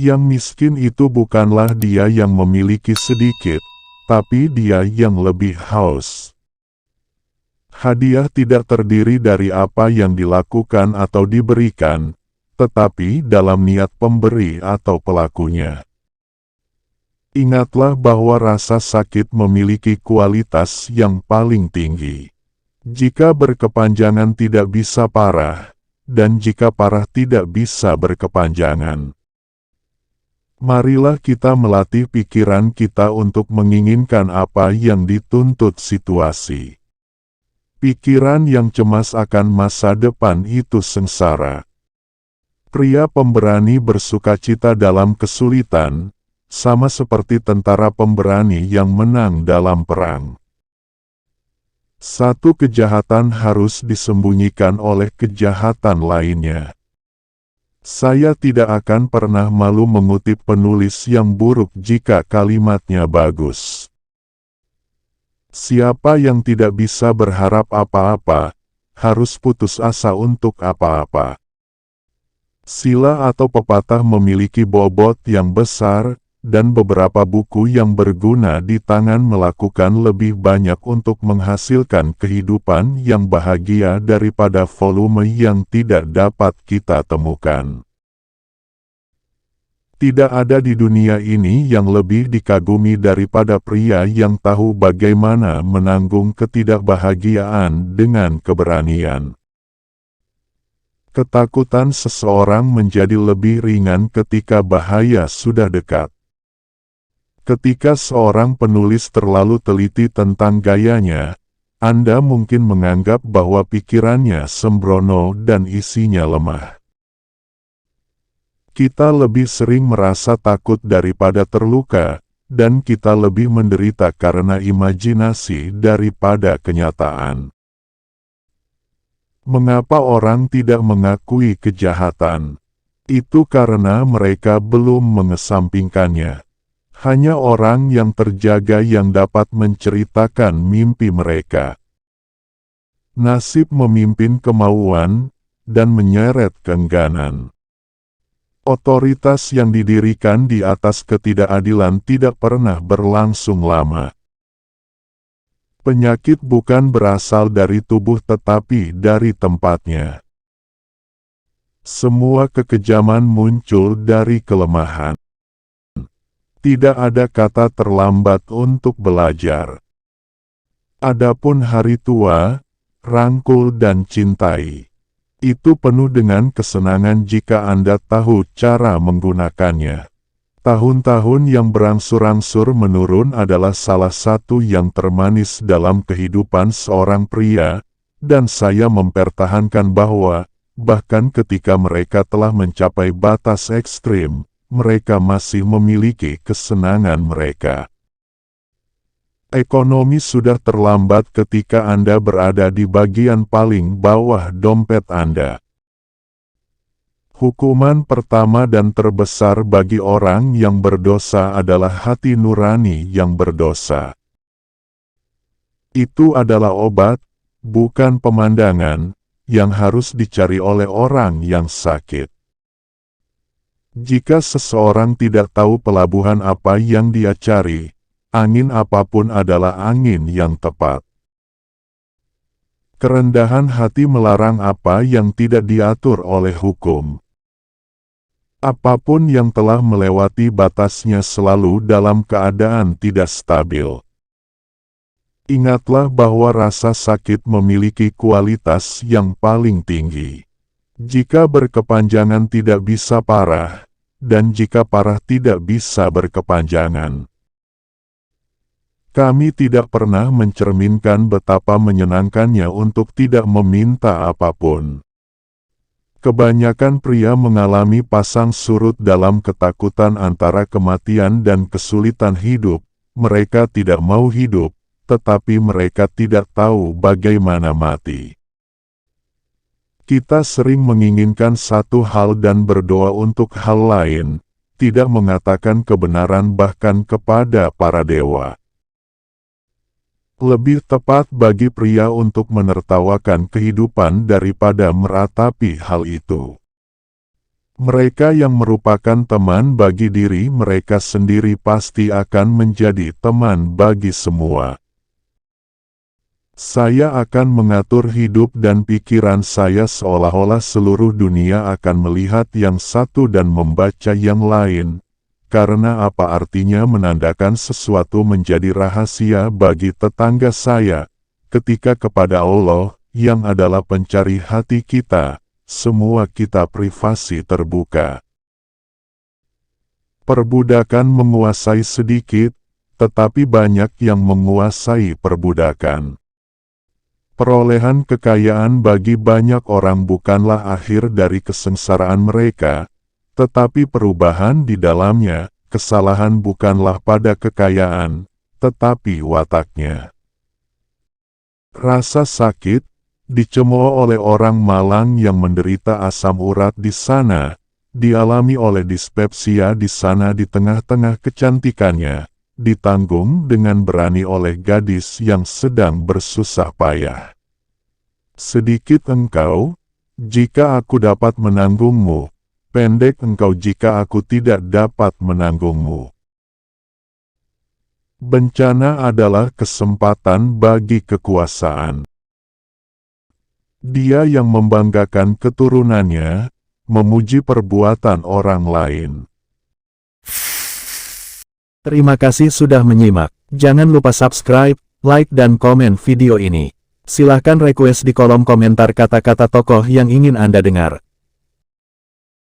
Yang miskin itu bukanlah dia yang memiliki sedikit, tapi dia yang lebih haus. Hadiah tidak terdiri dari apa yang dilakukan atau diberikan, tetapi dalam niat pemberi atau pelakunya. Ingatlah bahwa rasa sakit memiliki kualitas yang paling tinggi. Jika berkepanjangan tidak bisa parah, dan jika parah tidak bisa berkepanjangan. Marilah kita melatih pikiran kita untuk menginginkan apa yang dituntut situasi. Pikiran yang cemas akan masa depan itu sengsara. Pria pemberani bersukacita dalam kesulitan, sama seperti tentara pemberani yang menang dalam perang. Satu kejahatan harus disembunyikan oleh kejahatan lainnya. Saya tidak akan pernah malu mengutip penulis yang buruk jika kalimatnya bagus. Siapa yang tidak bisa berharap apa-apa, harus putus asa untuk apa-apa. Sila atau pepatah memiliki bobot yang besar, dan beberapa buku yang berguna di tangan melakukan lebih banyak untuk menghasilkan kehidupan yang bahagia daripada volume yang tidak dapat kita temukan. Tidak ada di dunia ini yang lebih dikagumi daripada pria yang tahu bagaimana menanggung ketidakbahagiaan dengan keberanian. Ketakutan seseorang menjadi lebih ringan ketika bahaya sudah dekat. Ketika seorang penulis terlalu teliti tentang gayanya, Anda mungkin menganggap bahwa pikirannya sembrono dan isinya lemah. Kita lebih sering merasa takut daripada terluka, dan kita lebih menderita karena imajinasi daripada kenyataan. Mengapa orang tidak mengakui kejahatan? Itu karena mereka belum mengesampingkannya. Hanya orang yang terjaga yang dapat menceritakan mimpi mereka. Nasib memimpin kemauan, dan menyeret keengganan. Otoritas yang didirikan di atas ketidakadilan tidak pernah berlangsung lama. Penyakit bukan berasal dari tubuh tetapi dari tempatnya. Semua kekejaman muncul dari kelemahan. Tidak ada kata terlambat untuk belajar. Adapun hari tua, rangkul dan cintai. Itu penuh dengan kesenangan jika Anda tahu cara menggunakannya. Tahun-tahun yang berangsur-angsur menurun adalah salah satu yang termanis dalam kehidupan seorang pria, dan saya mempertahankan bahwa, bahkan ketika mereka telah mencapai batas ekstrim, mereka masih memiliki kesenangan mereka. Ekonomi sudah terlambat ketika Anda berada di bagian paling bawah dompet Anda. Hukuman pertama dan terbesar bagi orang yang berdosa adalah hati nurani yang berdosa. Itu adalah obat, bukan pemandangan, yang harus dicari oleh orang yang sakit. Jika seseorang tidak tahu pelabuhan apa yang dia cari, angin apapun adalah angin yang tepat. Kerendahan hati melarang apa yang tidak diatur oleh hukum. Apapun yang telah melewati batasnya selalu dalam keadaan tidak stabil. Ingatlah bahwa rasa sakit memiliki kualitas yang paling tinggi. Jika berkepanjangan tidak bisa parah, dan jika parah tidak bisa berkepanjangan. Kami tidak pernah mencerminkan betapa menyenangkannya untuk tidak meminta apapun. Kebanyakan pria mengalami pasang surut dalam ketakutan antara kematian dan kesulitan hidup. Mereka tidak mau hidup, tetapi mereka tidak tahu bagaimana mati. Kita sering menginginkan satu hal dan berdoa untuk hal lain, tidak mengatakan kebenaran bahkan kepada para dewa. Lebih tepat bagi pria untuk menertawakan kehidupan daripada meratapi hal itu. Mereka yang merupakan teman bagi diri mereka sendiri pasti akan menjadi teman bagi semua. Saya akan mengatur hidup dan pikiran saya seolah-olah seluruh dunia akan melihat yang satu dan membaca yang lain. Karena apa artinya menandakan sesuatu menjadi rahasia bagi tetangga saya, ketika kepada Allah, yang adalah pencari hati kita, semua kita privasi terbuka. Perbudakan menguasai sedikit, tetapi banyak yang menguasai perbudakan. Perolehan kekayaan bagi banyak orang bukanlah akhir dari kesengsaraan mereka, tetapi perubahan di dalamnya. Kesalahan bukanlah pada kekayaan, tetapi wataknya. Rasa sakit dicemooh oleh orang malang yang menderita asam urat di sana, dialami oleh dispepsia di sana di tengah-tengah kecantikannya, ditanggung dengan berani oleh gadis yang sedang bersusah payah. Sedikit engkau, jika aku dapat menanggungmu, pendek engkau jika aku tidak dapat menanggungmu. Bencana adalah kesempatan bagi kekuasaan. Dia yang membanggakan keturunannya, memuji perbuatan orang lain. Terima kasih sudah menyimak. Jangan lupa subscribe, like dan komen video ini. Silahkan request di kolom komentar kata-kata tokoh yang ingin Anda dengar.